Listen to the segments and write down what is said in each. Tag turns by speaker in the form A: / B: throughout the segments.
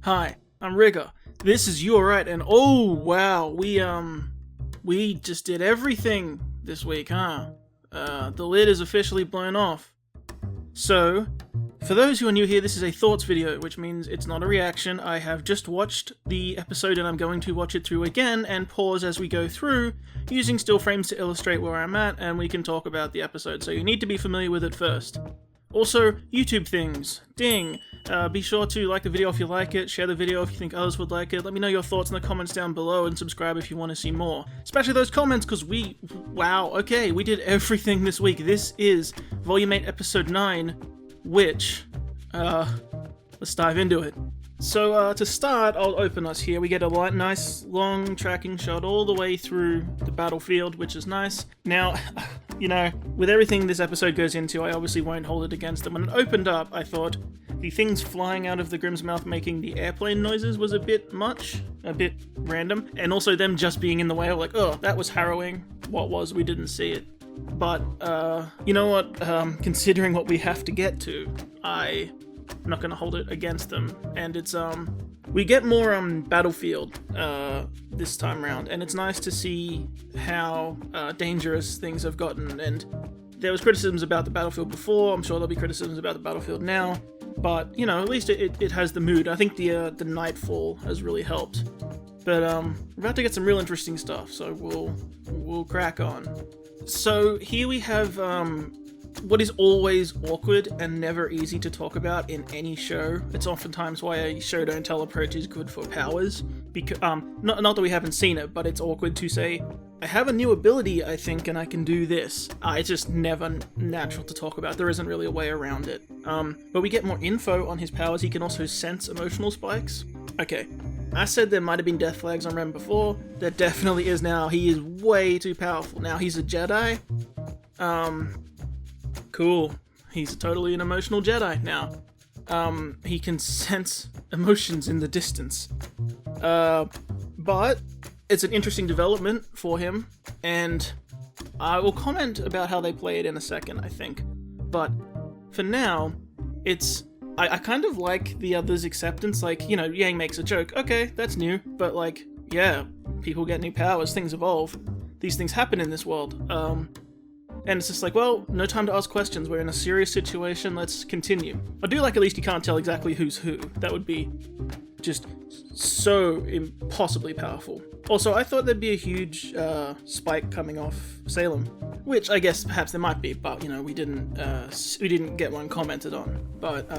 A: Hi, I'm Rigger. This is You Alright, and oh wow, we just did everything this week, huh? The lid is officially blown off. So, for those who are new here, this is a thoughts video, which means it's not a reaction. I have just watched the episode and I'm going to watch it through again and pause as we go through, using still frames to illustrate where I'm at, and we can talk about the episode, so you need to be familiar with it first. Also, YouTube things. Ding! Be sure to like the video if you like it, share the video if you think others would like it, let me know your thoughts in the comments down below, and subscribe if you want to see more. Especially those comments, because wow, okay, we did everything this week. This is Volume 8, Episode 9, which, let's dive into it. So, to start, I'll open us here. We get a nice, long tracking shot all the way through the battlefield, which is nice. Now, you know, with everything this episode goes into, I obviously won't hold it against them. When it opened up, I thought the things flying out of the Grimm's mouth making the airplane noises was a bit much, a bit random, and also them just being in the way, like, oh, that was harrowing. What was? We didn't see it. But, you know what, considering what we have to get to, I'm not gonna hold it against them, and it's, we get more, battlefield, this time around, and it's nice to see how, dangerous things have gotten, and there was criticisms about the battlefield before, I'm sure there'll be criticisms about the battlefield now, but, you know, at least it has the mood. I think the nightfall has really helped, but, we're about to get some real interesting stuff, so we'll crack on. So, here we have, what is always awkward and never easy to talk about in any show. It's oftentimes why a show don't tell approach is good for powers. Because, not that we haven't seen it, but it's awkward to say, I have a new ability, I think, and I can do this. It's just never natural to talk about. There isn't really a way around it. But we get more info on his powers. He can also sense emotional spikes. Okay, I said there might have been death flags on Rem before. There definitely is now. He is way too powerful. Now he's a Jedi. Cool. He's totally an emotional Jedi now. He can sense emotions in the distance. But it's an interesting development for him, and I will comment about how they play it in a second, I think. But for now, I kind of like the other's acceptance, like, you know, Yang makes a joke, okay, that's new, but like, yeah, people get new powers, things evolve, these things happen in this world, and it's just like, well, no time to ask questions, we're in a serious situation, let's continue. I do like at least you can't tell exactly who's who. That would be just so impossibly powerful. Also, I thought there'd be a huge spike coming off Salem, which I guess perhaps there might be, but, you know, we didn't get one commented on. But,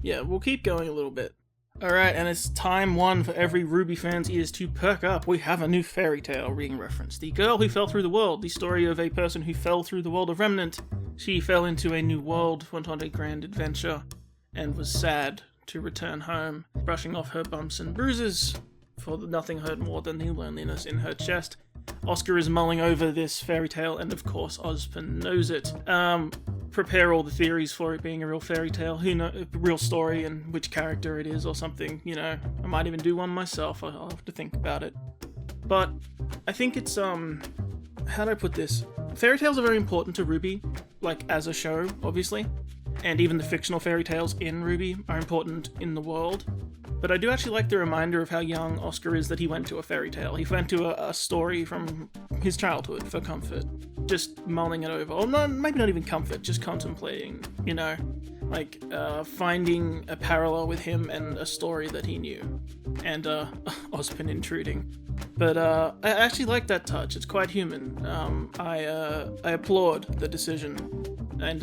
A: yeah, we'll keep going a little bit. Alright, and it's time one for every RWBY fan's ears to perk up. We have a new fairy tale being referenced. The Girl Who Fell Through the World, the story of a person who fell through the world of Remnant. She fell into a new world, went on a grand adventure, and was sad to return home, brushing off her bumps and bruises, for nothing hurt more than the loneliness in her chest. Oscar is mulling over this fairy tale, and of course Ozpin knows it. Prepare all the theories for it being a real fairy tale, who knows, a real story, and which character it is or something, you know. I might even do one myself, I'll have to think about it. But I think it's, how do I put this? Fairy tales are very important to RWBY, like as a show, obviously. And even the fictional fairy tales in RWBY are important in the world. But I do actually like the reminder of how young Oscar is that he went to a fairy tale. He went to a story from his childhood for comfort. Just mulling it over. Or no, maybe not even comfort, just contemplating, you know? Like, finding a parallel with him and a story that he knew. And, Ozpin intruding. But, I actually like that touch. It's quite human. I applaud the decision. And,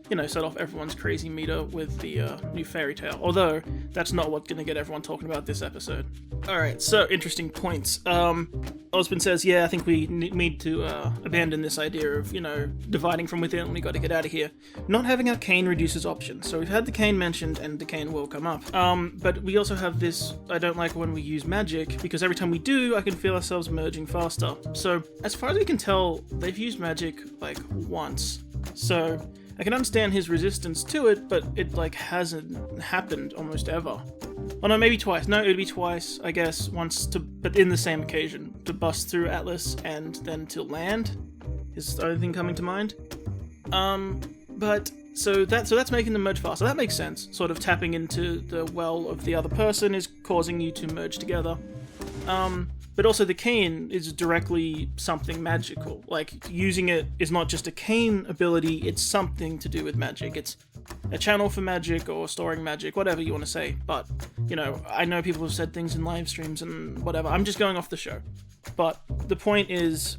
A: you know, set off everyone's crazy meter with the new fairy tale. Although, that's not what's going to get everyone talking about this episode. Alright, so, interesting points. Ozpin says, yeah, I think we need to abandon this idea of, you know, dividing from within, we gotta get out of here. Not having arcane reduces options. So we've had Decane mentioned, and Decane will come up. But we also have this, I don't like when we use magic, because every time we do, I can feel ourselves merging faster. So, as far as we can tell, they've used magic, like, once. So, I can understand his resistance to it, but it, like, hasn't happened almost ever. Oh no, maybe twice. No, it would be twice, I guess, but in the same occasion. To bust through Atlas and then to land is the only thing coming to mind. But So that's making them merge faster. That makes sense. Sort of tapping into the well of the other person is causing you to merge together. But also the cane is directly something magical. Like, using it is not just a cane ability, it's something to do with magic. It's a channel for magic or storing magic, whatever you want to say. But, you know, I know people have said things in live streams and whatever. I'm just going off the show. But the point is,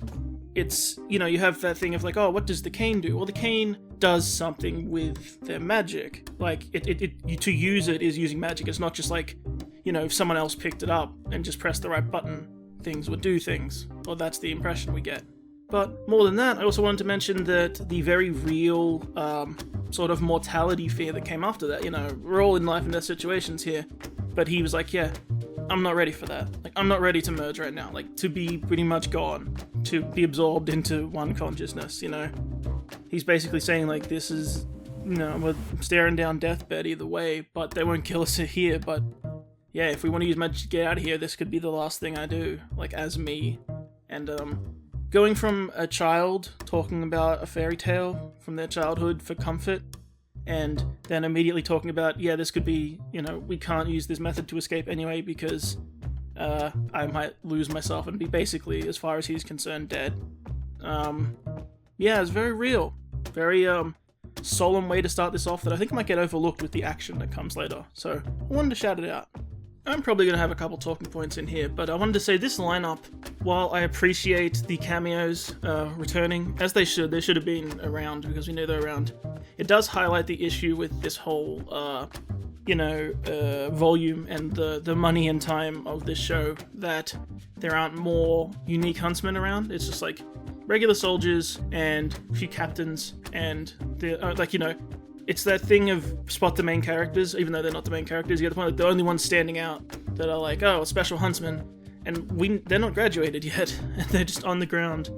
A: it's, you know, you have that thing of like, oh, what does the cane do? Well, the cane does something with their magic. Like, to use it is using magic. It's not just like, you know, if someone else picked it up and just pressed the right button, things would do things. Or that's the impression we get. But more than that, I also wanted to mention that the very real sort of mortality fear that came after that, you know, we're all in life and death situations here. But he was like, yeah, I'm not ready for that. Like, I'm not ready to merge right now. Like, to be pretty much gone. To be absorbed into one consciousness, you know? He's basically saying, like, this is, you know, we're staring down deathbed either way, but they won't kill us here, but yeah, if we want to use magic to get out of here, this could be the last thing I do, like, as me. And, going from a child talking about a fairy tale from their childhood for comfort, and then immediately talking about, yeah, this could be, you know, we can't use this method to escape anyway because I might lose myself and be basically, as far as he's concerned, dead. Yeah, it's very real. Very solemn way to start this off that I think might get overlooked with the action that comes later. So I wanted to shout it out. I'm probably going to have a couple talking points in here, but I wanted to say this lineup, while I appreciate the cameos returning, as they should have been around because we know they're around, it does highlight the issue with this whole, volume and the money and time of this show, that there aren't more unique huntsmen around. It's just like regular soldiers and a few captains and it's that thing of spot the main characters, even though they're not the main characters. You get the point, like, the only ones standing out that are like, oh, a special huntsman, and they're not graduated yet, and they're just on the ground,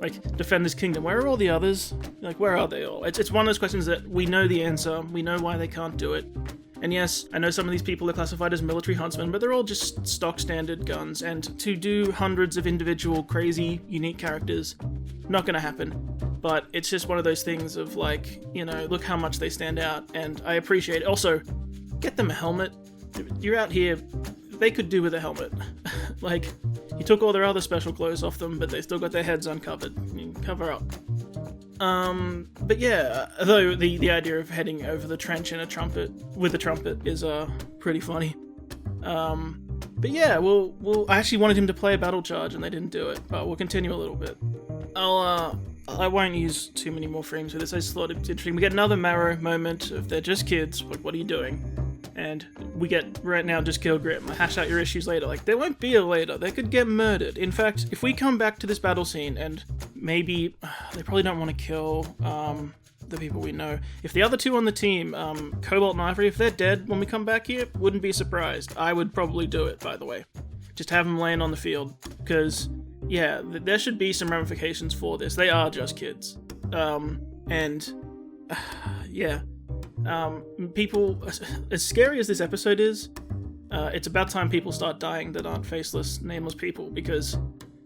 A: like, defend this kingdom. Where are all the others? Like, where are they all? It's one of those questions that we know the answer, we know why they can't do it. And yes, I know some of these people are classified as military huntsmen, but they're all just stock standard guns, and to do hundreds of individual, crazy, unique characters, not gonna happen. But it's just one of those things of, like, you know, look how much they stand out, and I appreciate it. Also, get them a helmet. You're out here, they could do with a helmet. Like, you took all their other special clothes off them, but they still got their heads uncovered. You can cover up. But yeah, though the idea of heading over the trench in a trumpet, with a trumpet, is pretty funny. But yeah, I actually wanted him to play a battle charge, and they didn't do it, but we'll continue a little bit. I won't use too many more frames for this. I just thought it was interesting. We get another Marrow moment of they're just kids. What are you doing? And we get, right now, just kill Grim. Hash out your issues later. Like, there won't be a later. They could get murdered. In fact, if we come back to this battle scene and maybe they probably don't want to kill the people we know. If the other two on the team, Cobalt and Ivory, if they're dead when we come back here, wouldn't be surprised. I would probably do it, by the way. Just have them laying on the field. Because, yeah, there should be some ramifications for this. They are just kids. People, as scary as this episode is, it's about time people start dying that aren't faceless, nameless people, because,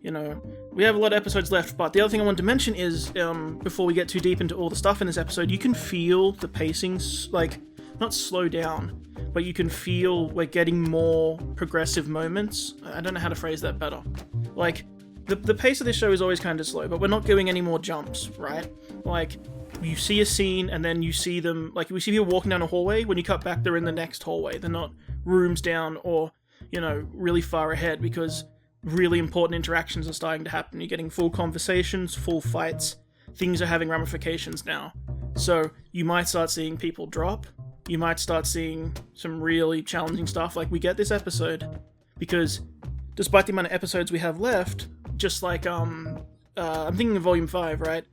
A: you know, we have a lot of episodes left. But the other thing I wanted to mention is, before we get too deep into all the stuff in this episode, you can feel the pacing, like, not slow down, but you can feel we're getting more progressive moments. I don't know how to phrase that better. Like, the pace of this show is always kind of slow, but we're not doing any more jumps, right? Like, you see a scene, and then you see them, like, we see people walking down a hallway. When you cut back, they're in the next hallway. They're not rooms down or, you know, really far ahead, because really important interactions are starting to happen. You're getting full conversations, full fights. Things are having ramifications now. So you might start seeing people drop. You might start seeing some really challenging stuff like we get this episode, because despite the amount of episodes we have left, just like, I'm thinking of Volume 5, right?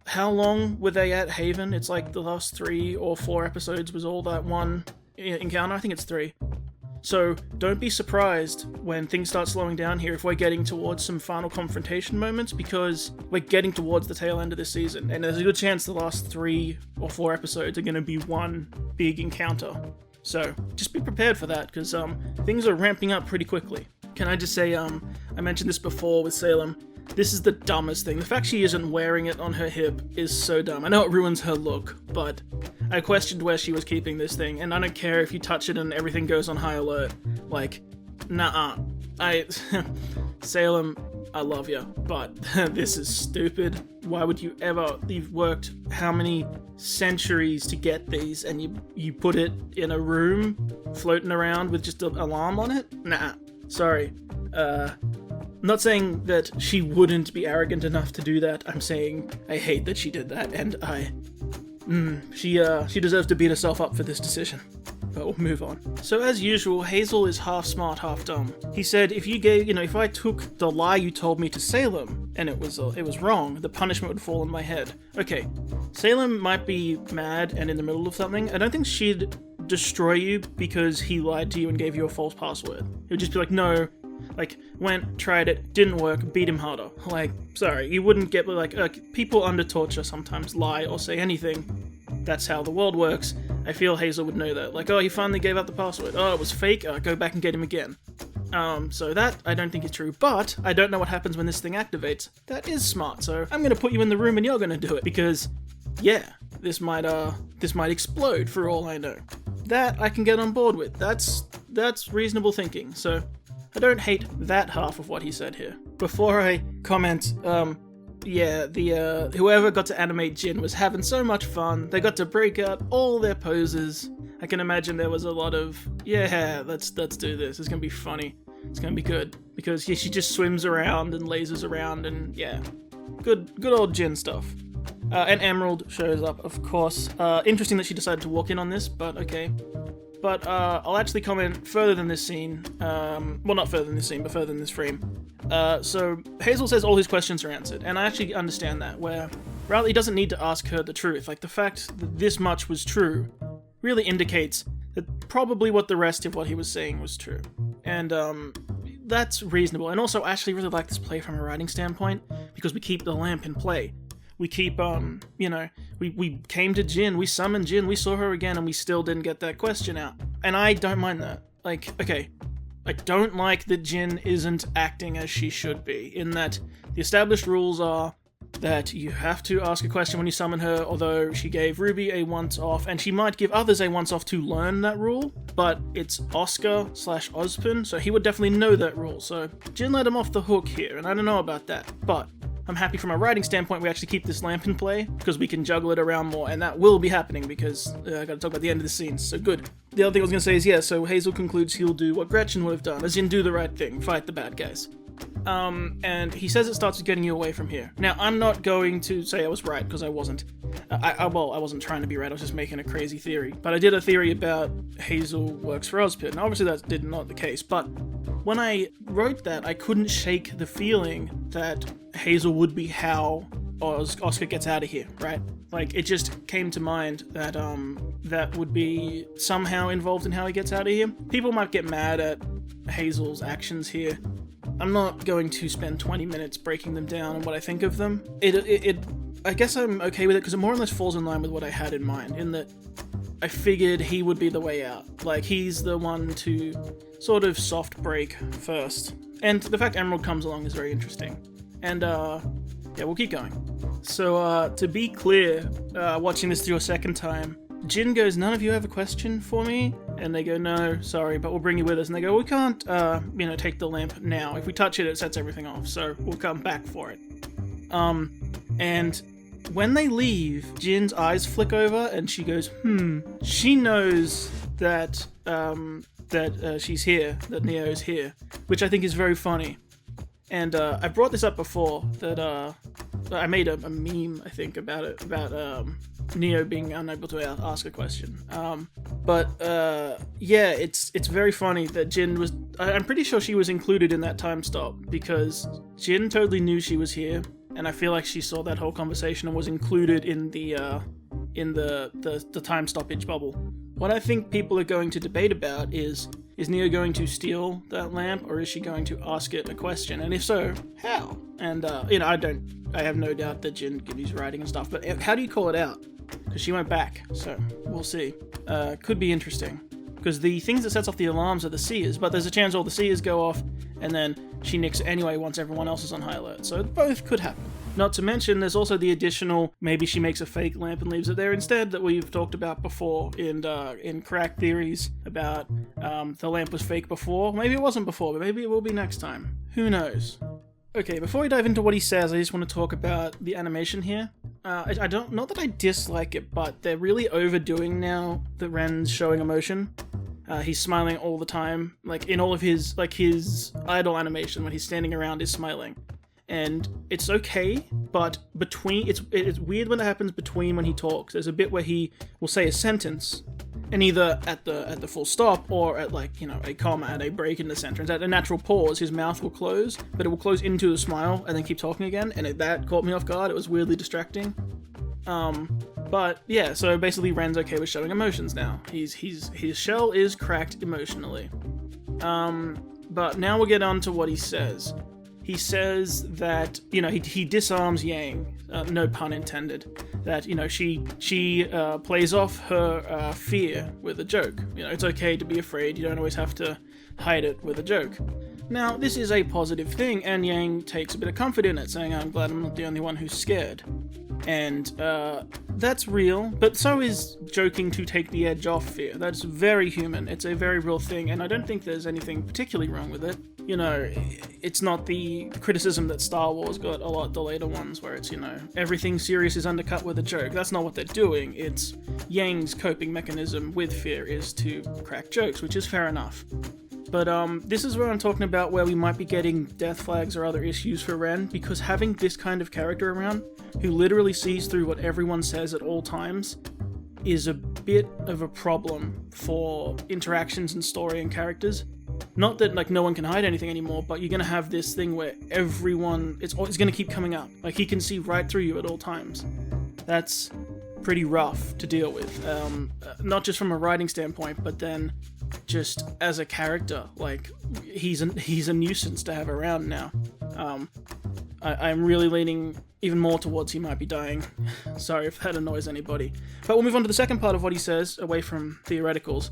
A: How long were they at Haven? It's like the last 3 or 4 episodes was all that one encounter. I think it's 3. So don't be surprised when things start slowing down here if we're getting towards some final confrontation moments, because we're getting towards the tail end of this season, and there's a good chance the last 3 or 4 episodes are going to be one big encounter. So just be prepared for that, because things are ramping up pretty quickly. Can I just say, I mentioned this before with Salem, this is the dumbest thing. The fact she isn't wearing it on her hip is so dumb. I know it ruins her look, but I questioned where she was keeping this thing, and I don't care if you touch it and everything goes on high alert. Like, nah-uh. Salem, I love you, but this is stupid. Why would you ever? You've worked how many centuries to get these, and you put it in a room floating around with just an alarm on it? Nah, sorry. I'm not saying that she wouldn't be arrogant enough to do that. I'm saying I hate that she did that, and she deserves to beat herself up for this decision. But we'll move on. So as usual, Hazel is half smart, half dumb. He said, if I took the lie you told me to Salem, and it was wrong, the punishment would fall on my head. Okay, Salem might be mad and in the middle of something. I don't think she'd destroy you because he lied to you and gave you a false password. It would just be like, no, like, went, tried it, didn't work, beat him harder. Like, sorry, you wouldn't get, like, people under torture sometimes lie or say anything. That's how the world works. I feel Hazel would know that. Like, oh, he finally gave out the password. Oh, it was fake. Go back and get him again. So that I don't think is true, but I don't know what happens when this thing activates. That is smart, so I'm gonna put you in the room and you're gonna do it, because, yeah, this might explode for all I know. That I can get on board with. That's reasonable thinking, so I don't hate that half of what he said here. Before I comment, yeah, whoever got to animate Jin was having so much fun. They got to break out all their poses. I can imagine there was a lot of, yeah, let's do this. It's gonna be funny. It's gonna be good. Because yeah, she just swims around and lasers around and yeah. Good old Jin stuff. And Emerald shows up, of course. Interesting that she decided to walk in on this, but okay. But I'll actually comment further than this scene. Well, not further than this scene, but further than this frame. So Hazel says all his questions are answered, and I actually understand that, where Riley doesn't need to ask her the truth. Like, the fact that this much was true really indicates that probably what the rest of what he was saying was true. And that's reasonable. And also, I actually really like this play from a writing standpoint, because we keep the lamp in play. We keep, we came to Jin, we summoned Jin, we saw her again, and we still didn't get that question out. And I don't mind that. Like, okay, I don't like that Jin isn't acting as she should be, in that the established rules are that you have to ask a question when you summon her, although she gave RWBY a once-off, and she might give others a once-off to learn that rule, but it's Oscar/Ozpin, so he would definitely know that rule, so Jin let him off the hook here, and I don't know about that, but I'm happy from a writing standpoint we actually keep this lamp in play, because we can juggle it around more, and that will be happening, because I gotta talk about the end of the scene, so good. The other thing I was gonna say is, yeah, so Hazel concludes he'll do what Gretchen would have done, as in do the right thing, fight the bad guys. And he says it starts with getting you away from here. Now, I'm not going to say I was right, because I wasn't. I wasn't trying to be right, I was just making a crazy theory. But I did a theory about Hazel works for Ozpin. Obviously that's not the case, but when I wrote that, I couldn't shake the feeling that Hazel would be how Oscar gets out of here, right? Like, it just came to mind that that would be somehow involved in how he gets out of here. People might get mad at Hazel's actions here. I'm not going to spend 20 minutes breaking them down and what I think of them. I guess I'm okay with it because it more or less falls in line with what I had in mind, in that I figured he would be the way out. Like, he's the one to sort of soft break first. And the fact Emerald comes along is very interesting. And, yeah, we'll keep going. So, to be clear, watching this through a second time, Jin goes, "None of you have a question for me?" And they go, "No, sorry, but we'll bring you with us." And they go, "We can't, take the lamp now. If we touch it, it sets everything off, so we'll come back for it." And when they leave, Jin's eyes flick over, and she goes, She knows that, she's here, that Neo's here, which I think is very funny. And, I brought this up before, that, I made a meme, I think, about it, about, Neo being unable to ask a question. Yeah, it's very funny that Jin was... I'm pretty sure she was included in that time stop, because Jin totally knew she was here, and I feel like she saw that whole conversation and was included in the time stoppage bubble. What I think people are going to debate about is Neo going to steal that lamp, or is she going to ask it a question? And if so, how? And, I have no doubt that Jin can use writing and stuff, but how do you call it out? Because she went back, so we'll see. Could be interesting. because the things that sets off the alarms are the seers, but there's a chance all the seers go off, and then she nicks it anyway once everyone else is on high alert, so both could happen. Not to mention, there's also the additional, maybe she makes a fake lamp and leaves it there instead, that we've talked about before in crack theories about the lamp was fake before. Maybe it wasn't before, but maybe it will be next time. Who knows? Okay, before we dive into what he says, I just want to talk about the animation here. I don't, not that I dislike it, but they're really overdoing now that Ren's showing emotion. He's smiling all the time, like in all of his idle animation when he's standing around is smiling. And it's okay, but it's weird when it happens between when he talks. There's a bit where he will say a sentence, and either at the full stop or at a comma, at a break in the sentence, at a natural pause, his mouth will close, but it will close into a smile and then keep talking again, and that caught me off guard. It was weirdly distracting. But yeah, so basically Ren's okay with showing emotions now. His shell is cracked emotionally. But now we'll get on to what he says. He says that, he disarms Yang, no pun intended, that, she plays off her fear with a joke. It's okay to be afraid, you don't always have to hide it with a joke. Now, this is a positive thing, and Yang takes a bit of comfort in it, saying, I'm glad I'm not the only one who's scared. And that's real, but so is joking to take the edge off fear. That's very human, it's a very real thing, and I don't think there's anything particularly wrong with it. It's not the criticism that Star Wars got a lot, the later ones, where it's, everything serious is undercut with a joke. That's not what they're doing. It's Yang's coping mechanism with fear is to crack jokes, which is fair enough. But this is where I'm talking about where we might be getting death flags or other issues for Ren, because having this kind of character around, who literally sees through what everyone says at all times, is a bit of a problem for interactions and story and characters. Not that no one can hide anything anymore, but you're going to have this thing where everyone, it's going to keep coming up. He can see right through you at all times. That's pretty rough to deal with. Not just from a writing standpoint, but then just as a character. He's a nuisance to have around now. I'm really leaning even more towards he might be dying. Sorry if that annoys anybody. But we'll move on to the second part of what he says, away from theoreticals.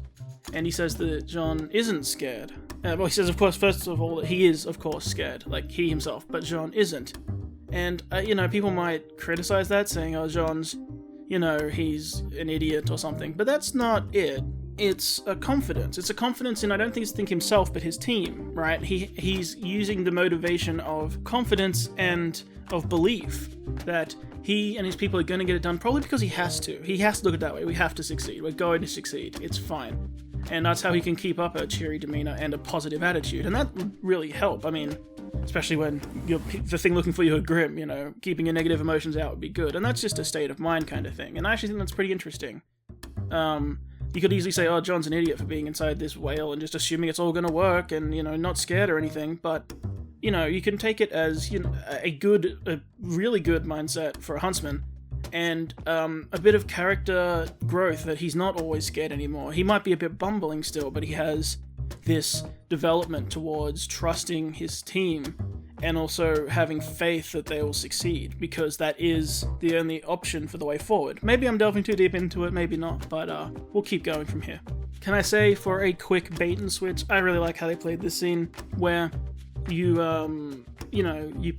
A: And he says that Jean isn't scared. He says, of course, first of all, that he is, of course, scared, he himself, but Jean isn't. And, people might criticize that, saying, oh, Jean's, he's an idiot or something, but that's not it. It's a confidence. It's a confidence in, I don't think himself, but his team, right? He's using the motivation of confidence and of belief that he and his people are going to get it done, probably because he has to. He has to look at it that way. We have to succeed. We're going to succeed. It's fine. And that's how he can keep up a cheery demeanor and a positive attitude. And that would really help. I mean, especially when you're the thing looking for you are grim, keeping your negative emotions out would be good. And that's just a state of mind kind of thing. And I actually think that's pretty interesting. You could easily say, oh, John's an idiot for being inside this whale and just assuming it's all going to work and, not scared or anything. But, you can take it as, a really good mindset for a huntsman. And a bit of character growth that he's not always scared anymore. He might be a bit bumbling still, but he has this development towards trusting his team and also having faith that they will succeed, because that is the only option for the way forward. Maybe I'm delving too deep into it, maybe not, but we'll keep going from here. Can I say, for a quick bait and switch, I really like how they played this scene where you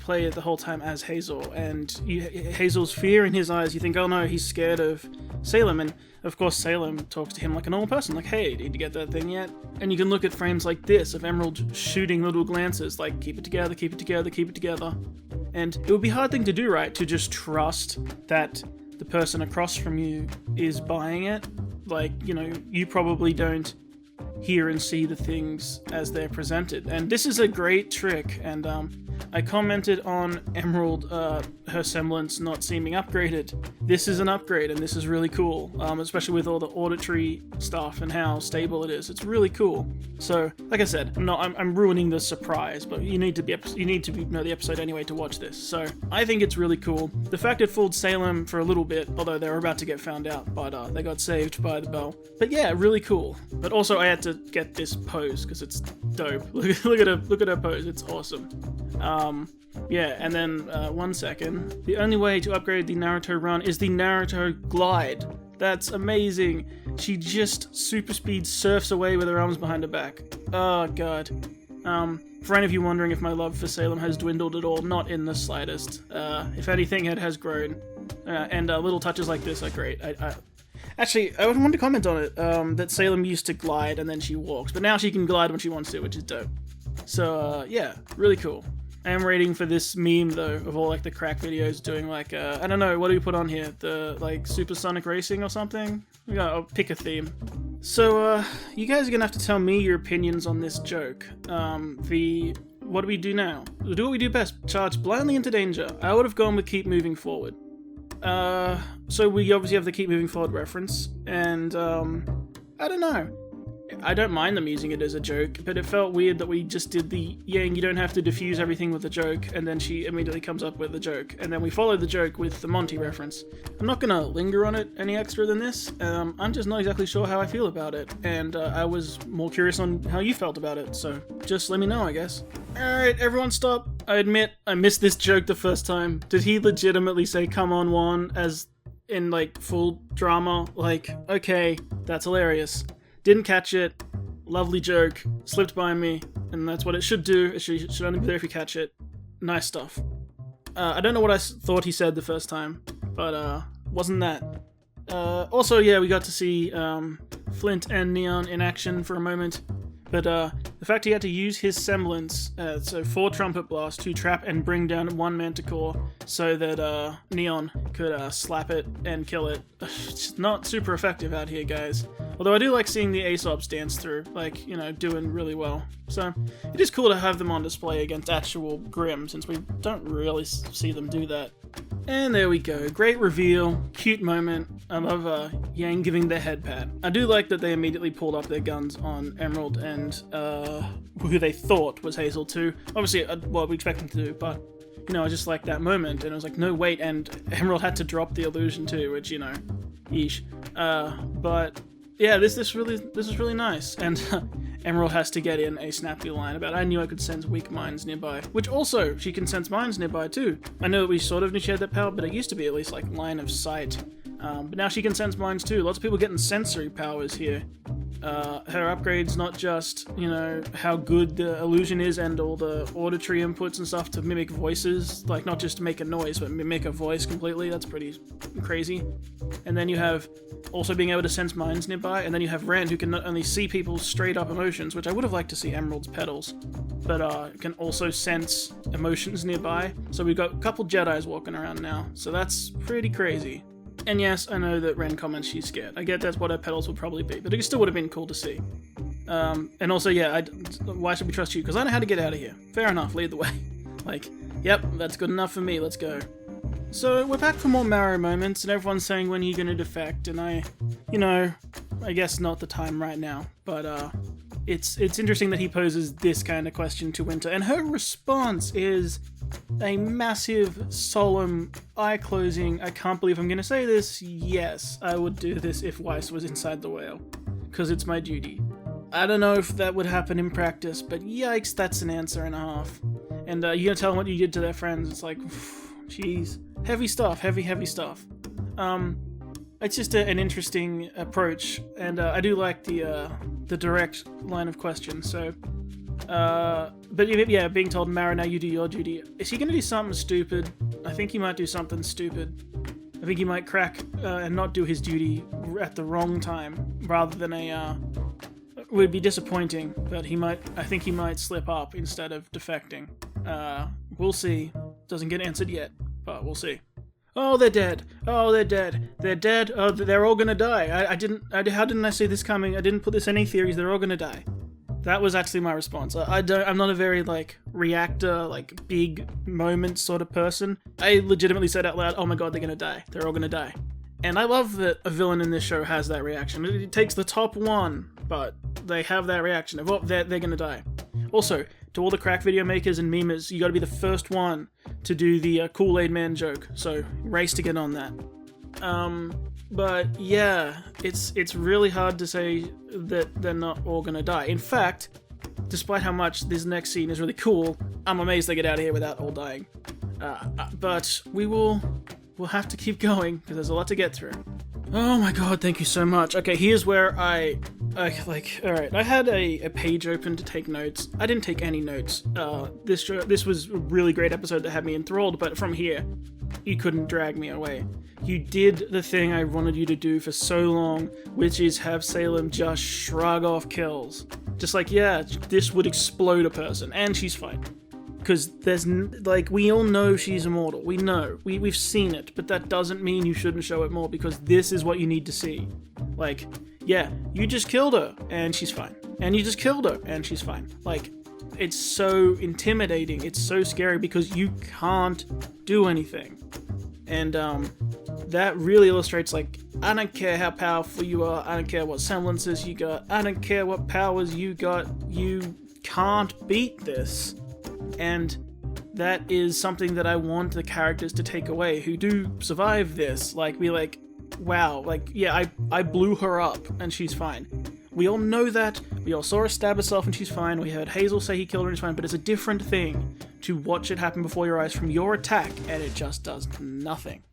A: play it the whole time as Hazel, and Hazel's fear in his eyes, you think, oh no, he's scared of Salem, and of course Salem talks to him like a normal person, like, hey, did you get that thing yet? And you can look at frames like this of Emerald shooting little glances, like, keep it together, keep it together, keep it together. And it would be a hard thing to do, right? To just trust that the person across from you is buying it. You probably don't hear and see the things as they're presented. And this is a great trick, and I commented on Emerald, her semblance not seeming upgraded. This is an upgrade, and this is really cool, especially with all the auditory stuff and how stable it is. It's really cool. So, like I said, I'm ruining the surprise, but you need to know the episode anyway to watch this. So, I think it's really cool. The fact it fooled Salem for a little bit, although they were about to get found out, but they got saved by the bell. But yeah, really cool. But also, I had to get this pose because it's dope. Look at her pose. It's awesome. Yeah, and then 1 second. The only way to upgrade the Naruto run is the Naruto glide. That's amazing. She just super speed surfs away with her arms behind her back. Oh god. For any of you wondering if my love for Salem has dwindled at all, not in the slightest. If anything, it has grown. And little touches like this are great. Actually, I wanted to comment on it, that Salem used to glide and then she walks, but now she can glide when she wants to, which is dope. So, yeah, really cool. I am waiting for this meme, though, of all, like, the crack videos doing, like, I don't know, what do we put on here? The, like, supersonic racing or something? I'll pick a theme. So, you guys are gonna have to tell me your opinions on this joke. What do we do now? We'll do what we do best, charge blindly into danger. I would have gone with keep moving forward. So we obviously have the keep moving forward reference, and, I don't know. I don't mind them using it as a joke, but it felt weird that we just did the, Yang, you don't have to diffuse everything with a joke, and then she immediately comes up with the joke, and then we follow the joke with the Monty reference. I'm not gonna linger on it any extra than this. I'm just not exactly sure how I feel about it, and I was more curious on how you felt about it, so just let me know, I guess. Alright, everyone stop. I admit, I missed this joke the first time. Did he legitimately say come on Juan as in, like, full drama? Like, okay, that's hilarious. Didn't catch it. Lovely joke. Slipped by me. And that's what it should do. It should only be there if you catch it. Nice stuff. I don't know what I thought he said the first time, but wasn't that. Also, yeah, we got to see Flint and Neon in action for a moment. But the fact he had to use his semblance, so 4 trumpet blasts, to trap and bring down one Manticore so that Neon could slap it and kill it. It's not super effective out here, guys. Although I do like seeing the Aesops dance through, like, you know, doing really well. So it is cool to have them on display against actual Grimm, since we don't really see them do that. And there we go. Great reveal. Cute moment. I love Yang giving their head pat. I do like that they immediately pulled up their guns on Emerald and who they thought was Hazel too. Obviously, well, we expect them to do, but, you know, I just like that moment. And I was like, no, wait, and Emerald had to drop the illusion too, which, you know, yeesh. But yeah, this is really nice. And Emerald has to get in a snappy line about, I knew I could sense weak minds nearby. Which also, she can sense minds nearby too. I know that we sort of knew she had that power, but it used to be at least like line of sight. But now she can sense minds too. Lots of people getting sensory powers here. Her upgrade's not just, you know, how good the illusion is and all the auditory inputs and stuff to mimic voices, like not just to make a noise, but mimic a voice completely. That's pretty crazy. And then you have also being able to sense minds nearby, and then you have Ren, who can not only see people's straight up emotions, which I would have liked to see Emerald's petals, but can also sense emotions nearby. So we've got a couple Jedis walking around now, so that's pretty crazy. And yes, I know that Ren comments she's scared. I get that's what her petals would probably be, but it still would have been cool to see. And also, yeah, why should we trust you? Because I know how to get out of here. Fair enough, lead the way. Like, yep, that's good enough for me, let's go. So, we're back for more Marrow moments, and everyone's saying when are you gonna defect, and I guess not the time right now, but it's interesting that he poses this kind of question to Winter, and her response is a massive, solemn, eye-closing, I can't believe I'm gonna say this, yes, I would do this if Weiss was inside the whale, because it's my duty. I don't know if that would happen in practice, but yikes, that's an answer and a half. And you're gonna tell them what you did to their friends, it's like, jeez. Heavy stuff, heavy stuff. It's just an interesting approach, and I do like the direct line of question, so... but yeah, being told, Mara, now you do your duty. Is he gonna do something stupid? I think he might do something stupid. I think he might crack and not do his duty at the wrong time, rather than it would be disappointing, but I think he might slip up instead of defecting. We'll see. Doesn't get answered yet, but we'll see. Oh, they're dead. Oh, they're dead. They're dead. Oh, they're all gonna die. How didn't I see this coming? I didn't put this in any theories. They're all gonna die. That was actually my response. I'm not a very, like, reactor, like, big moment sort of person. I legitimately said out loud, oh my god, they're gonna die. They're all gonna die. And I love that a villain in this show has that reaction. It takes the top one, but they have that reaction of, oh, they're gonna die. Also, to all the crack video makers and memers, you gotta be the first one to do the Kool-Aid Man joke, so race to get on that. But yeah, it's really hard to say that they're not all gonna die. In fact, despite how much this next scene is really cool, I'm amazed they get out of here without all dying. But we'll have to keep going, because there's a lot to get through. Oh my god, thank you so much. Okay, here's where alright, I had a page open to take notes. I didn't take any notes. This was a really great episode that had me enthralled, but from here, you couldn't drag me away. You did the thing I wanted you to do for so long, which is have Salem just shrug off kills. Just like, yeah, this would explode a person, and she's fine. Because we all know she's immortal. We know. We've seen it, but that doesn't mean you shouldn't show it more, because this is what you need to see. Like, yeah, you just killed her, and she's fine. And you just killed her, and she's fine. Like, it's so intimidating, it's so scary, because you can't do anything. And, that really illustrates, like, I don't care how powerful you are, I don't care what semblances you got, I don't care what powers you got, you can't beat this. And that is something that I want the characters to take away who do survive this. Like, be like, wow, like, yeah, I blew her up and she's fine. We all know that. We all saw her stab herself and she's fine. We heard Hazel say he killed her and she's fine, but it's a different thing to watch it happen before your eyes from your attack and it just does nothing.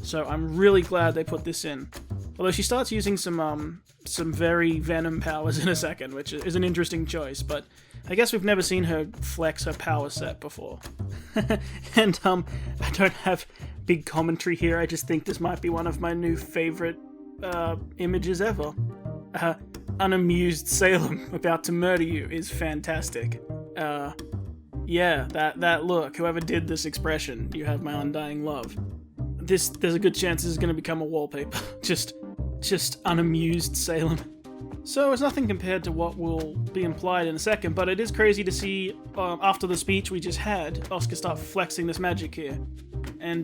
A: So I'm really glad they put this in. Although she starts using some very Venom powers in a second, which is an interesting choice, but I guess we've never seen her flex her power set before. And I don't have big commentary here, I just think this might be one of my new favorite images ever. Unamused Salem about to murder you is fantastic. Yeah, that look, whoever did this expression, you have my undying love. There's a good chance this is going to become a wallpaper. just unamused Salem. So it's nothing compared to what will be implied in a second, but it is crazy to see, after the speech we just had, Oscar start flexing this magic here. And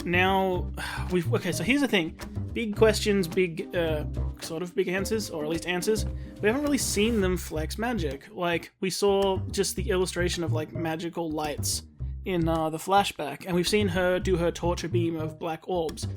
A: now, okay, so here's the thing. Big questions, big answers, or at least answers. We haven't really seen them flex magic. Like, we saw just the illustration of, like, magical lights in the flashback, and we've seen her do her torture beam of black orbs.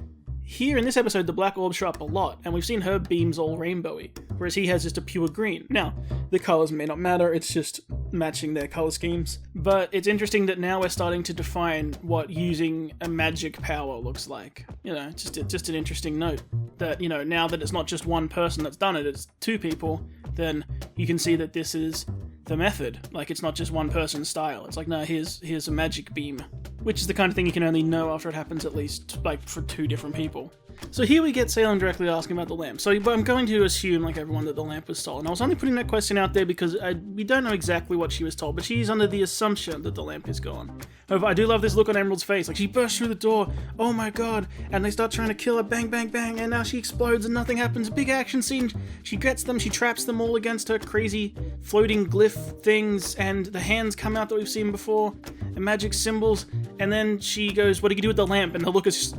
A: Here in this episode, the black orbs show up a lot, and we've seen her beams all rainbowy, whereas he has just a pure green. Now, the colors may not matter, it's just matching their color schemes. But it's interesting that now we're starting to define what using a magic power looks like. You know, just an interesting note. That, you know, now that it's not just one person that's done it, it's two people, then you can see that this is the method. Like, it's not just one person's style. It's like, no, here's a magic beam. Which is the kind of thing you can only know after it happens at least, like, for two different people. So here we get Salem directly asking about the lamp. So I'm going to assume, like everyone, that the lamp was stolen. I was only putting that question out there because we don't know exactly what she was told, but she's under the assumption that the lamp is gone. However, I do love this look on Emerald's face. Like, she bursts through the door, oh my god, and they start trying to kill her, bang, bang, bang, and now she explodes and nothing happens. Big action scene. She gets them, she traps them all against her crazy floating glyph things, and the hands come out that we've seen before, and magic symbols, and then she goes, what do you do with the lamp? And the look is just,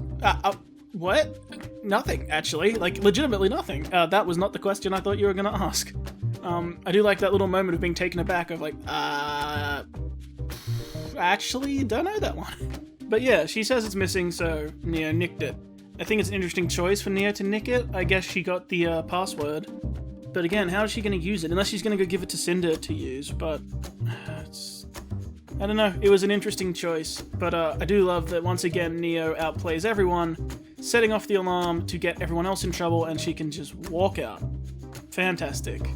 A: what? Nothing, actually. Like, legitimately nothing. That was not the question I thought you were going to ask. I do like that little moment of being taken aback of like, actually, don't know that one. But yeah, she says it's missing, so Neo nicked it. I think it's an interesting choice for Neo to nick it. I guess she got the password. But again, how is she going to use it? Unless she's going to go give it to Cinder to use, but I don't know. It was an interesting choice. But I do love that once again Neo outplays everyone, setting off the alarm to get everyone else in trouble, and she can just walk out. Fantastic.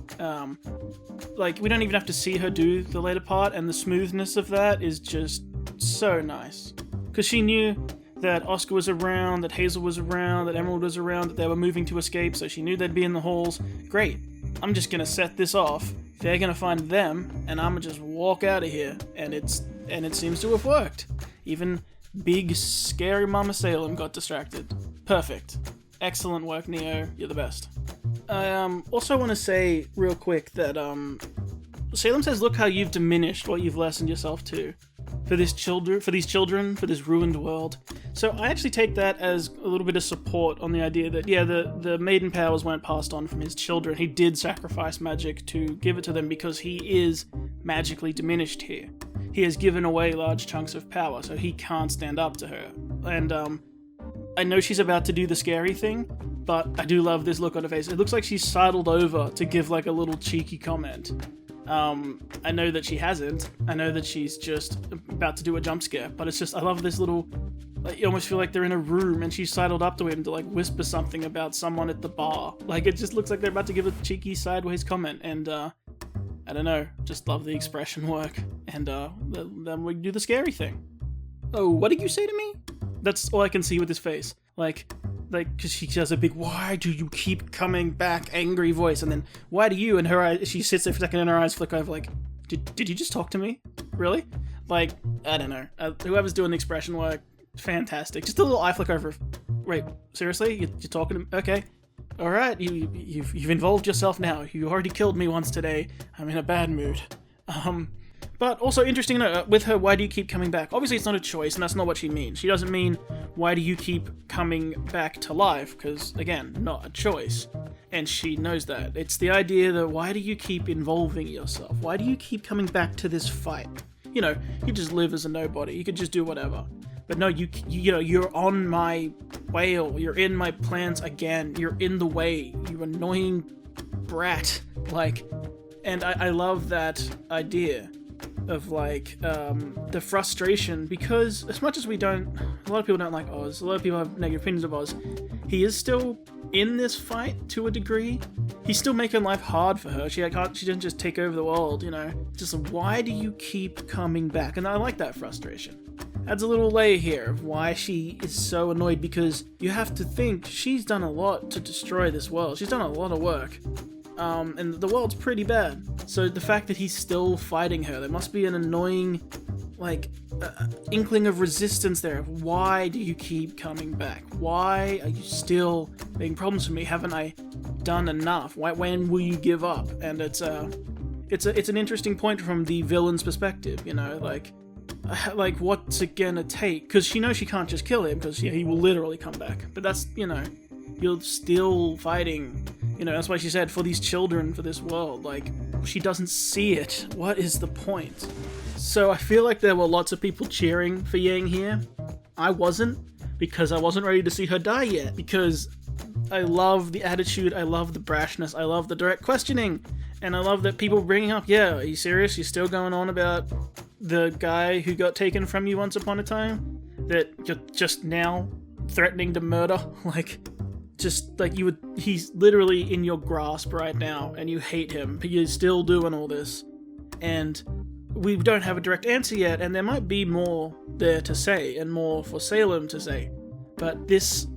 A: Like, we don't even have to see her do the later part, and the smoothness of that is just so nice. Because she knew that Oscar was around, that Hazel was around, that Emerald was around, that they were moving to escape, so she knew they'd be in the halls. Great. I'm just gonna set this off. They're gonna find them, and I'm gonna just walk out of here. And it seems to have worked. Even big, scary Mama Salem got distracted. Perfect. Excellent work, Neo. You're the best. I also want to say real quick that Salem says, look how you've diminished what you've lessened yourself to for these children, for this ruined world. So I actually take that as a little bit of support on the idea that, yeah, the maiden powers weren't passed on from his children. He did sacrifice magic to give it to them because he is magically diminished here. He has given away large chunks of power, so he can't stand up to her. And I know she's about to do the scary thing, but I do love this look on her face. It looks like she's sidled over to give like a little cheeky comment. I know that she hasn't. I know that she's just about to do a jump scare, but it's just, I love this little Like, you almost feel like they're in a room and she sidled up to him to like whisper something about someone at the bar. Like, it just looks like they're about to give a cheeky sideways comment, and I don't know, just love the expression work. And then we do the scary thing. Oh, what did you say to me? That's all I can see with his face. Like, because she has a big, why do you keep coming back, angry voice, and then, why do you, and her eyes, she sits there for a second and her eyes flick over like, did you just talk to me? Really? Like, I don't know. Whoever's doing the expression work, fantastic. Just a little eye flick over. Wait, seriously? You're talking to me? Okay. Alright, you've involved yourself now. You already killed me once today. I'm in a bad mood. But also interesting to note, with her, why do you keep coming back? Obviously it's not a choice, and that's not what she means. She doesn't mean, why do you keep coming back to life? Because, again, not a choice. And she knows that. It's the idea that, why do you keep involving yourself? Why do you keep coming back to this fight? You know, you just live as a nobody. You could just do whatever. But no, you know, you're on my whale. You're in my plans again. You're in the way. You annoying brat. Like, and I love that idea of like the frustration, because as much as a lot of people don't like Oz, a lot of people have negative opinions of Oz, he is still in this fight to a degree. He's still making life hard for her. She didn't just take over the world, you know. Just, why do you keep coming back? And I like that frustration. Adds a little layer here of why she is so annoyed, because you have to think she's done a lot to destroy this world. She's done a lot of work. And the world's pretty bad. So the fact that he's still fighting her, there must be an annoying, like, inkling of resistance there. Why do you keep coming back? Why are you still making problems for me? Haven't I done enough? When will you give up? And it's an interesting point from the villain's perspective, you know, like what's it gonna take? Because she knows she can't just kill him, because he will literally come back. But that's, you know, you're still fighting. You know, that's why she said, for these children, for this world. Like, she doesn't see it. What is the point? So I feel like there were lots of people cheering for Yang here. I wasn't, because I wasn't ready to see her die yet. Because I love the attitude, I love the brashness, I love the direct questioning. And I love that people bringing up, yeah, are you serious? You're still going on about the guy who got taken from you once upon a time? That you're just now threatening to murder? Like, just like he's literally in your grasp right now, and you hate him, but you're still doing all this. And we don't have a direct answer yet, and there might be more there to say, and more for Salem to say. But this,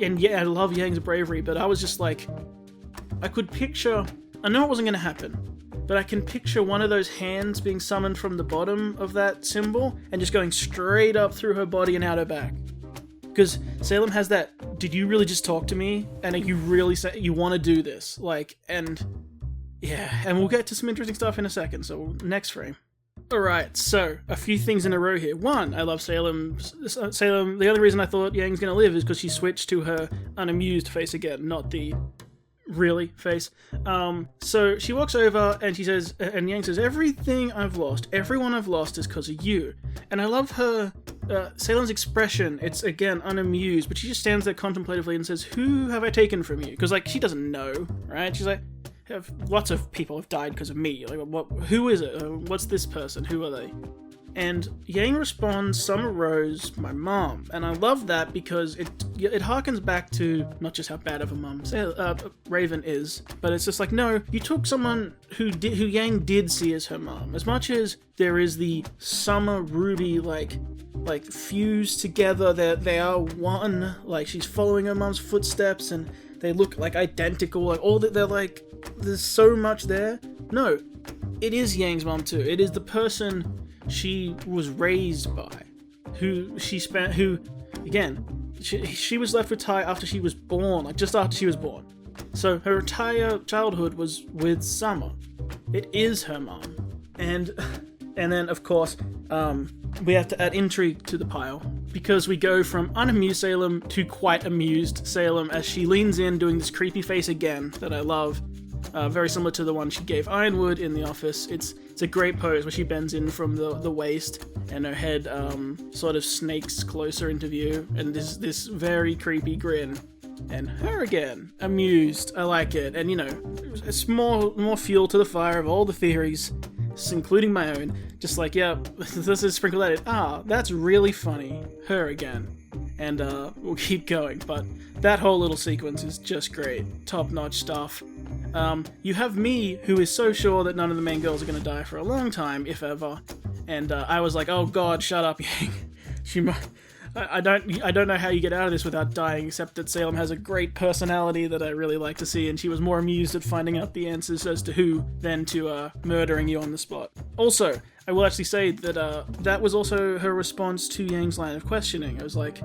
A: and yeah, I love Yang's bravery, but I was just like, I could picture, I know it wasn't going to happen, but I can picture one of those hands being summoned from the bottom of that symbol, and just going straight up through her body and out her back. Because Salem has that, did you really just talk to me? And you really say you want to do this? Like, and yeah, and we'll get to some interesting stuff in a second, so next frame. Alright, so, a few things in a row here. One, I love Salem, the only reason I thought Yang's gonna live is because she switched to her unamused face again, not the really face. So she walks over and she says, and Yang says, everything I've lost, everyone I've lost is because of you. And I love her, Salem's expression. It's, again, unamused, but she just stands there contemplatively and says, who have I taken from you? Because, like, she doesn't know, right? She's like, lots of people have died because of me. Like, who is it? What's this person? Who are they? And Yang responds, Summer Rose, my mom. And I love that because it harkens back to not just how bad of a mom Raven is, but it's just like, no, you took someone who Yang did see as her mom. As much as there is the Summer RWBY, like fused together, they are one, like she's following her mom's footsteps and they look like identical, like all that, they're like, there's so much there. No, it is Yang's mom too. It is the person she was raised by, who again, she was left with Ty after she was born, like just after she was born. So her entire childhood was with Summer. It is her mom. And then, of course, we have to add intrigue to the pile, because we go from unamused Salem to quite amused Salem as she leans in doing this creepy face again that I love. Very similar to the one she gave Ironwood in the office. It's a great pose where she bends in from the waist and her head sort of snakes closer into view, and this very creepy grin. And her again, amused. I like it. And, you know, it's more fuel to the fire of all the theories, including my own. Just like, yeah, this is sprinkled at it. Ah, that's really funny. Her again. and we'll keep going. But that whole little sequence is just great. Top-notch stuff. You have me, who is so sure that none of the main girls are going to die for a long time, if ever. And I was like, oh god, shut up, Yang. I don't know how you get out of this without dying, except that Salem has a great personality that I really like to see, and she was more amused at finding out the answers as to who than to murdering you on the spot. Also, I will actually say that that was also her response to Yang's line of questioning. I was like,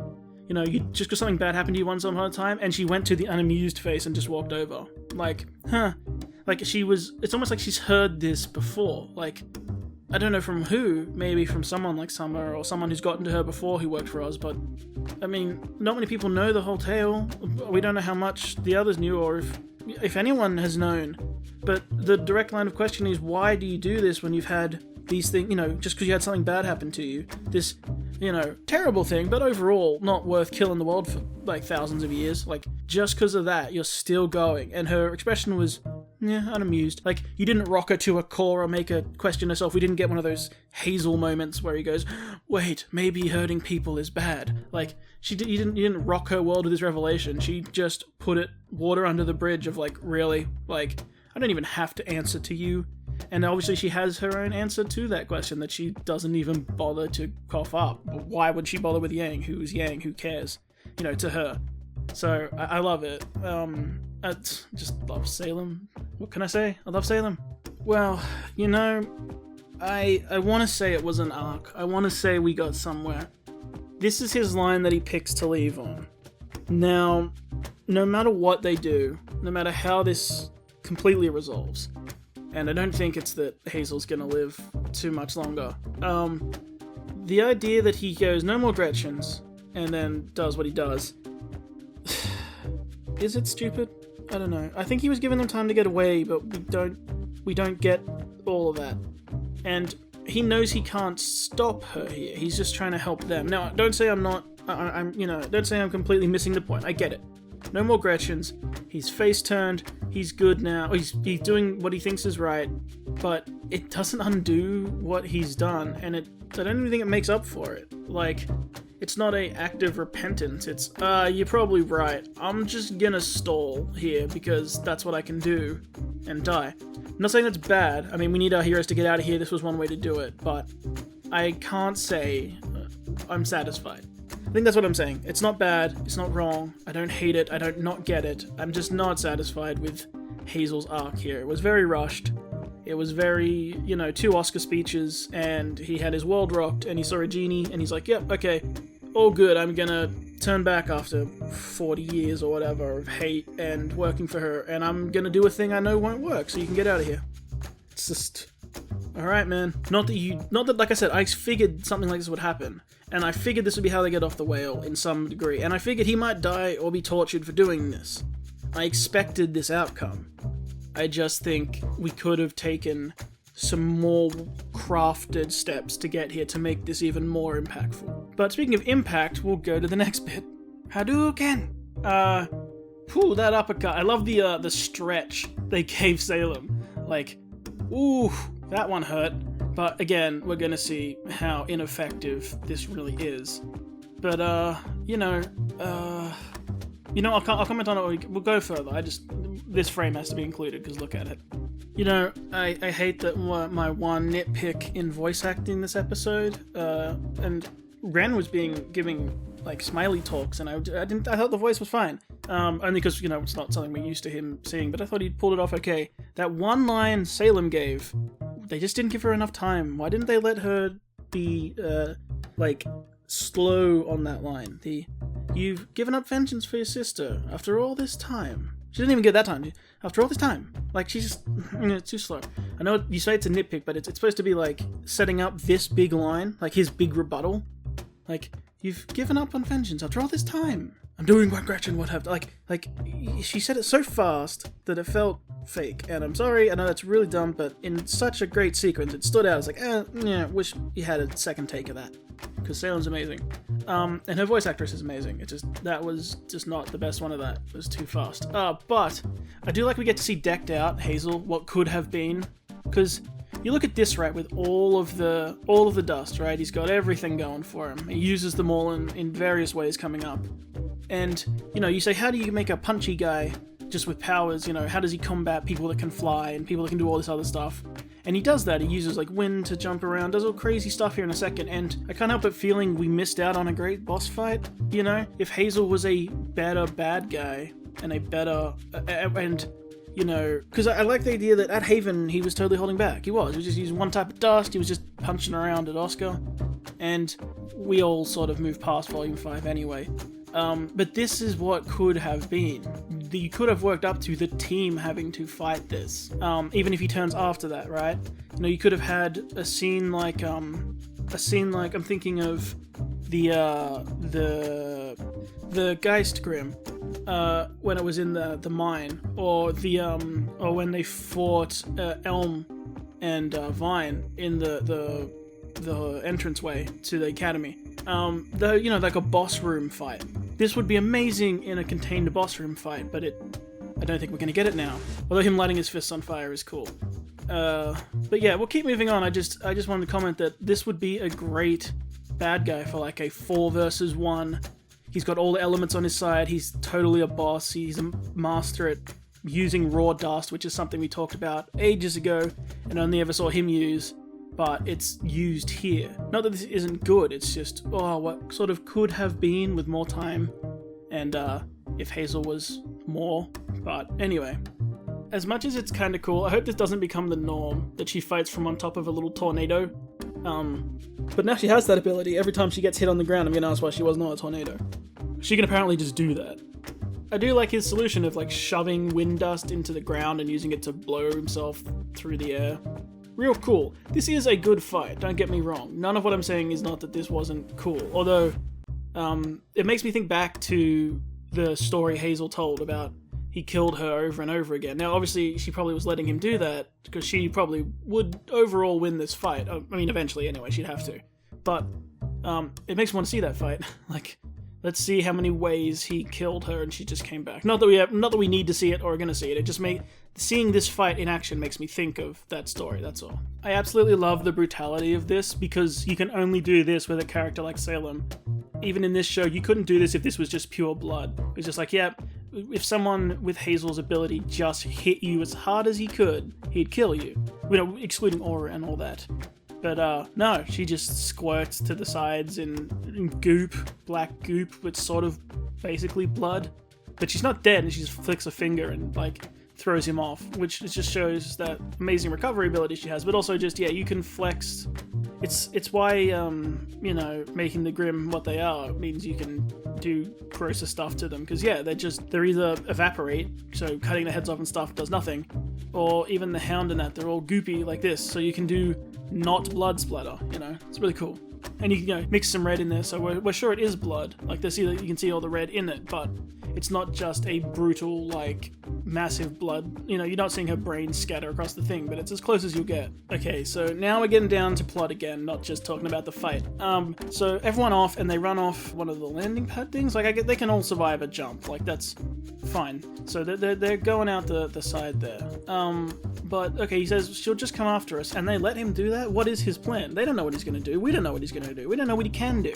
A: you know, just because something bad happened to you once upon a time, and she went to the unamused face and just walked over. Like, huh. Like, it's almost like she's heard this before. Like, I don't know from who, maybe from someone like Summer, or someone who's gotten to her before who worked for us, but, I mean, not many people know the whole tale. We don't know how much the others knew, or if anyone has known. But the direct line of questioning is, why do you do this when you've had these things, you know, just because you had something bad happen to you? This, you know, terrible thing, but overall not worth killing the world for, like, thousands of years. Like, just because of that, you're still going. And her expression was, yeah, unamused. Like, you didn't rock her to a core or make her question herself. We didn't get one of those Hazel moments where he goes, wait, maybe hurting people is bad. Like, you didn't rock her world with this revelation. She just put it water under the bridge of, like, really? Like, I don't even have to answer to you. And obviously she has her own answer to that question that she doesn't even bother to cough up. Why would she bother with Yang? Who's Yang? Who cares? You know, to her. So, I love it. I just love Salem. What can I say? I love Salem. Well, you know, I want to say it was an arc. I want to say we got somewhere. This is his line that he picks to leave on. Now, no matter what they do, no matter how this completely resolves, and I don't think it's that Hazel's gonna live too much longer, the idea that he goes, no more Gretchens, and then does what he does, is it stupid? I don't know. I think he was giving them time to get away, but we don't get all of that. And he knows he can't stop her here. He's just trying to help them. Now, don't say I'm not, don't say I'm completely missing the point. I get it. No more Gretchens. He's face turned. He's good now. He's doing what he thinks is right, but it doesn't undo what he's done, and I don't even think it makes up for it. Like, it's not a act of repentance. It's, you're probably right. I'm just gonna stall here because that's what I can do and die. I'm not saying that's bad. I mean, we need our heroes to get out of here. This was one way to do it, but I can't say I'm satisfied. I think that's what I'm saying. It's not bad. It's not wrong. I don't hate it. I don't not get it. I'm just not satisfied with Hazel's arc here. It was very rushed. It was very, you know, 2 Oscar speeches, and he had his world rocked, and he saw a genie, and he's like, yep, okay, all good, I'm gonna turn back after 40 years or whatever of hate and working for her, and I'm gonna do a thing I know won't work, so you can get out of here. It's just, alright, man. Not that, like I said, I figured something like this would happen, and I figured this would be how they get off the whale in some degree, and I figured he might die or be tortured for doing this. I expected this outcome. I just think we could have taken some more crafted steps to get here to make this even more impactful. But speaking of impact, we'll go to the next bit. Hadouken! That uppercut. I love the stretch they gave Salem. Like, ooh, that one hurt. But again, we're gonna see how ineffective this really is. But, I'll comment on it. We'll go further. This frame has to be included, because look at it. You know, I hate that my one nitpick in voice acting this episode, and Ren was giving like smiley talks, and I thought the voice was fine. Only because, you know, it's not something we're used to him seeing, but I thought he pulled it off okay. That one line Salem gave, they just didn't give her enough time. Why didn't they let her be, slow on that line? You've given up vengeance for your sister after all this time. She didn't even get that time. After all this time. Like, she's just, it's too slow. I know you say it's a nitpick, but it's supposed to be, like, setting up this big line, like his big rebuttal. Like, you've given up on vengeance after all this time. I'm doing what Gretchen would have. Like, she said it so fast that it felt fake. And I'm sorry, I know that's really dumb, but in such a great sequence, it stood out. It's like, wish you had a second take of that. Because Salem's amazing. And her voice actress is amazing. That was just not the best one of that. It was too fast. But I do like we get to see decked out Hazel, what could have been. Because, you look at this, right, with all of the dust, right? He's got everything going for him. He uses them all in various ways coming up. And, you know, you say, how do you make a punchy guy just with powers? You know, how does he combat people that can fly and people that can do all this other stuff? And he does that. He uses, like, wind to jump around, does all crazy stuff here in a second, and I can't help but feeling we missed out on a great boss fight, you know? If Hazel was a better bad guy, and a better... and, you know... Because I like the idea that at Haven, he was totally holding back. He was just using one type of dust, he was just punching around at Oscar, and we all sort of moved past Volume 5 anyway. But this is what could have been. You could have worked up to the team having to fight this, even if he turns after that, right? You know, you could have had a scene like I'm thinking of the Geist Grim, when it was in the mine, or when they fought Elm and Vine in the entranceway to the academy. You know, like a boss room fight. This would be amazing in a contained boss room fight, but I don't think we're going to get it now. Although him lighting his fists on fire is cool. But yeah, we'll keep moving on. I just wanted to comment that this would be a great bad guy for like a 4 versus 1. He's got all the elements on his side. He's totally a boss. He's a master at using raw dust, which is something we talked about ages ago and only ever saw him use. But it's used here. Not that this isn't good, it's just, what sort of could have been with more time, and if Hazel was more. But anyway, as much as it's kind of cool, I hope this doesn't become the norm, that she fights from on top of a little tornado. But now she has that ability. Every time she gets hit on the ground, I'm gonna ask why she was not a tornado. She can apparently just do that. I do like his solution of like shoving wind dust into the ground and using it to blow himself through the air. Real cool. This is a good fight, don't get me wrong. None of what I'm saying is not that this wasn't cool. Although, it makes me think back to the story Hazel told about he killed her over and over again. Now, obviously, she probably was letting him do that, because she probably would overall win this fight. I mean, eventually, anyway, she'd have to. But, it makes me want to see that fight. Like, let's see how many ways he killed her and she just came back. Not that we need to see it or are going to see it. It just seeing this fight in action makes me think of that story, that's all. I absolutely love the brutality of this, because you can only do this with a character like Salem. Even in this show, you couldn't do this if this was just pure blood. It was just like, yeah, if someone with Hazel's ability just hit you as hard as he could, he'd kill you. You know, excluding aura and all that. But no, she just squirts to the sides in goop, black goop with sort of basically blood. But she's not dead, and she just flicks a finger and like throws him off, which just shows that amazing recovery ability she has. But also just, yeah, you can flex. It's why, you know, making the Grimm what they are means you can do grosser stuff to them. Because, yeah, they're either evaporate, so cutting the heads off and stuff does nothing, or even the Hound and that, they're all goopy like this, so you can do not blood splatter, you know? It's really cool. And you know, mix some red in there, so we're sure it is blood. Like, you can see all the red in it, but it's not just a brutal, like, massive blood. You know, you're not seeing her brain scatter across the thing, but it's as close as you'll get. Okay, so now we're getting down to plot again, not just talking about the fight. So everyone off, and they run off one of the landing pad things. Like, they can all survive a jump. Like, that's fine. So they're going out the side there. But, okay, he says she'll just come after us, and they let him do that? What is his plan? They don't know what he's going to do. We don't know what he's going to do. We don't know what he can do.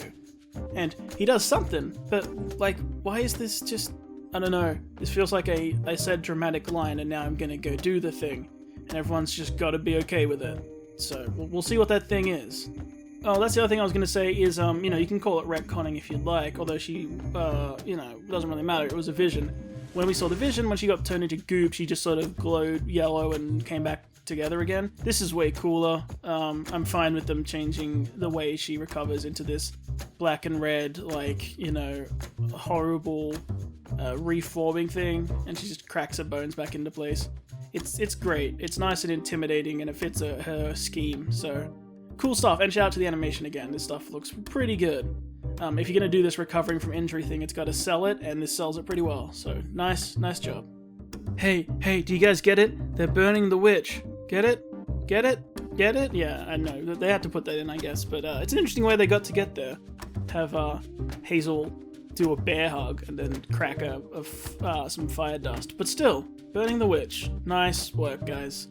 A: And he does something, but, like, why is this just... I don't know. This feels like I said dramatic line, and now I'm going to go do the thing. And everyone's just got to be okay with it. So, we'll see what that thing is. Oh, that's the other thing I was going to say is, you know, you can call it retconning if you'd like, although she, you know, it doesn't really matter. It was a vision. When we saw the vision, when she got turned into goop, she just sort of glowed yellow and came back together again. This is way cooler. I'm fine with them changing the way she recovers into this black and red, like, you know, horrible reforming thing, and she just cracks her bones back into place. It's great. It's nice and intimidating, and it fits her scheme, so cool stuff. And shout out to the animation again. This stuff looks pretty good. If you're going to do this recovering from injury thing, it's got to sell it, and this sells it pretty well. So, nice job. Hey, do you guys get it? They're burning the witch. Get it? Get it? Get it? Yeah, I know. They had to put that in, I guess. But it's an interesting way they got to get there. Have Hazel do a bear hug and then crack some fire dust. But still, burning the witch. Nice work, guys.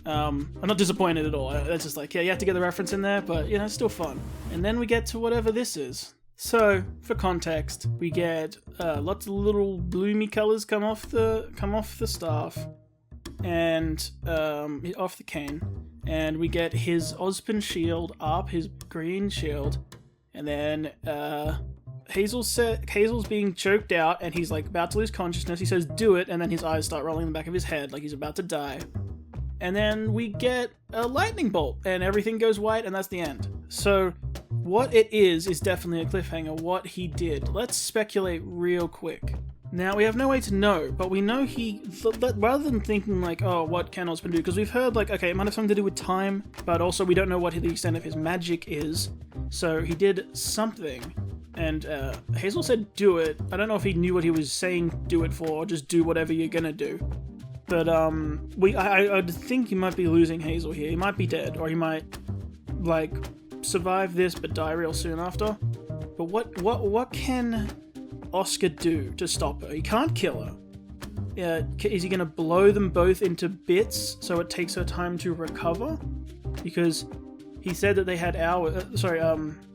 A: I'm not disappointed at all. It's just like, yeah, you have to get the reference in there, but, it's still fun. And then we get to whatever this is. So, for context, we get lots of little bloomy colors come off the staff, and off the cane, and we get his Ozpin shield up, his green shield, and then Hazel's being choked out, and he's like about to lose consciousness. He says, "Do it," and then his eyes start rolling in the back of his head like he's about to die. And then we get a lightning bolt, and everything goes white, and that's the end. So, what it is definitely a cliffhanger, what he did. Let's speculate real quick. Now, we have no way to know, but we know rather than thinking like, oh, what can Ozpin do? Because we've heard like, okay, it might have something to do with time, but also we don't know what the extent of his magic is. So he did something, and Hazel said do it. I don't know if he knew what he was saying do it for, or just do whatever you're gonna do. But I think he might be losing Hazel here. He might be dead, or he might like survive this but die real soon after. But what can Oscar do to stop her? He can't kill her. Is he gonna blow them both into bits so it takes her time to recover? Because he said that they had hours.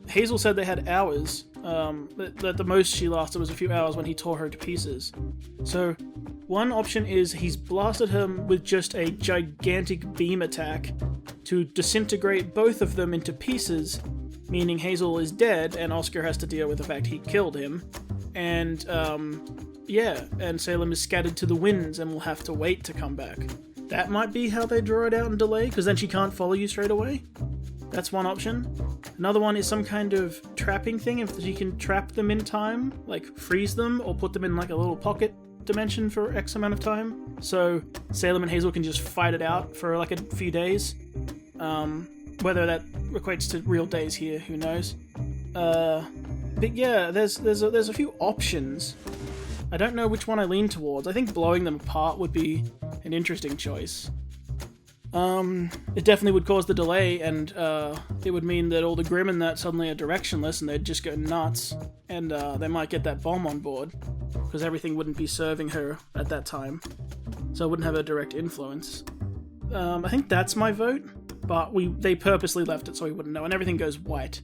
A: Hazel said they had hours. That the most she lasted was a few hours when he tore her to pieces. So one option is he's blasted him with just a gigantic beam attack to disintegrate both of them into pieces, meaning Hazel is dead and Oscar has to deal with the fact he killed him. And and Salem is scattered to the winds and will have to wait to come back. That might be how they draw it out and delay, because then she can't follow you straight away. That's one option. Another one is some kind of trapping thing, if she can trap them in time, like freeze them or put them in like a little pocket dimension for X amount of time. So Salem and Hazel can just fight it out for like a few days. Whether that equates to real days here, who knows. But yeah, there's a few options. I don't know which one I lean towards. I think blowing them apart would be an interesting choice. It definitely would cause the delay, and it would mean that all the Grimm and that suddenly are directionless, and they'd just go nuts, and they might get that bomb on board, because everything wouldn't be serving her at that time, so it wouldn't have a direct influence. I think that's my vote, but they purposely left it so we wouldn't know, and everything goes white.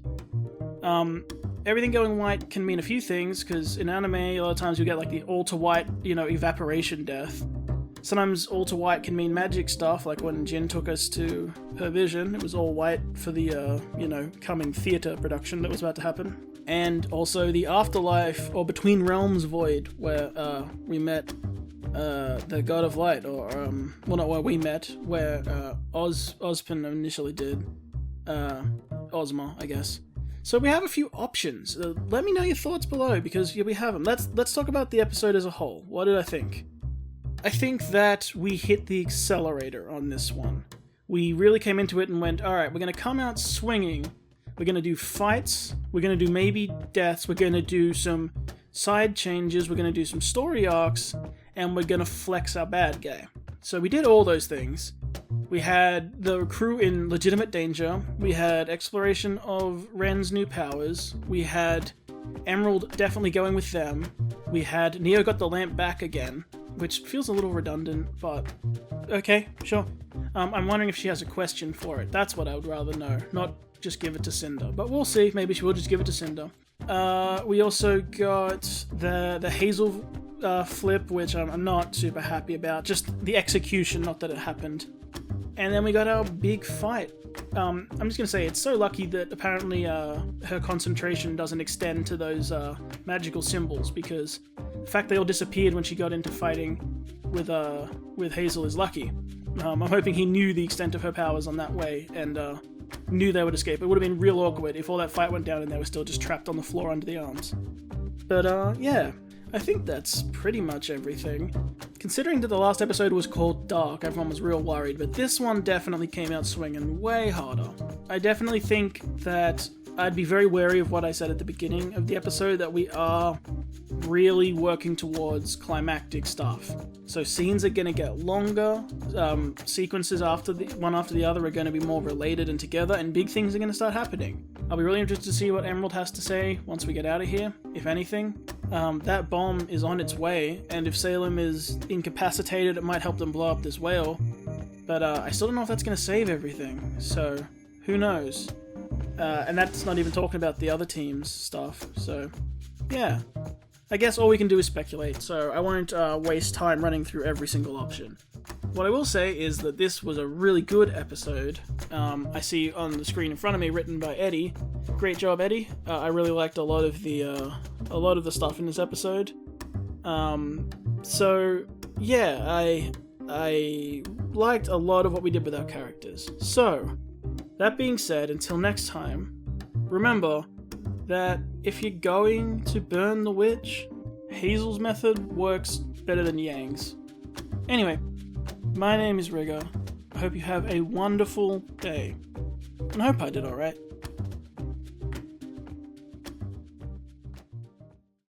A: Everything going white can mean a few things, because in anime, a lot of times you get like the all-to-white, evaporation death. Sometimes all to white can mean magic stuff, like when Jin took us to her vision, it was all white for the, coming theatre production that was about to happen. And also the afterlife, or Between Realms void, where we met the God of Light, or, not where we met, where Ozpin initially did. Ozma, I guess. So we have a few options. Let me know your thoughts below, because we have them. Let's talk about the episode as a whole. What did I think? I think that we hit the accelerator on this one. We really came into it and went, alright, we're going to come out swinging, we're going to do fights, we're going to do maybe deaths, we're going to do some side changes, we're going to do some story arcs, and we're going to flex our bad guy. So we did all those things. We had the crew in legitimate danger, we had exploration of Ren's new powers, we had Emerald definitely going with them, we had Neo got the lamp back again, which feels a little redundant, but okay, sure. I'm wondering if she has a question for it. That's what I would rather know, not just give it to Cinder. But we'll see, maybe she will just give it to Cinder. We also got the Hazel flip, which I'm not super happy about. Just the execution, not that it happened. And then we got our big fight. I'm just going to say, it's so lucky that apparently her concentration doesn't extend to those magical symbols, because the fact they all disappeared when she got into fighting with Hazel is lucky. I'm hoping he knew the extent of her powers on that way, and knew they would escape. It would have been real awkward if all that fight went down and they were still just trapped on the floor under the arms. But yeah, I think that's pretty much everything. Considering that the last episode was called Dark, everyone was real worried, but this one definitely came out swinging way harder. I definitely think that I'd be very wary of what I said at the beginning of the episode, that we are really working towards climactic stuff. So scenes are going to get longer, sequences one after the other are going to be more related and together, and big things are going to start happening. I'll be really interested to see what Emerald has to say once we get out of here, if anything. That bomb is on its way, and if Salem is incapacitated, it might help them blow up this whale. But I still don't know if that's going to save everything, so who knows. And that's not even talking about the other team's stuff, so yeah. I guess all we can do is speculate, so I won't waste time running through every single option. What I will say is that this was a really good episode. I see on the screen in front of me written by Eddie. Great job, Eddie. I really liked a lot of the stuff in this episode. So yeah, I liked a lot of what we did with our characters. So that being said, until next time, remember that if you're going to burn the witch, Hazel's method works better than Yang's. Anyway, my name is Rigger. I hope you have a wonderful day. And I hope I did alright.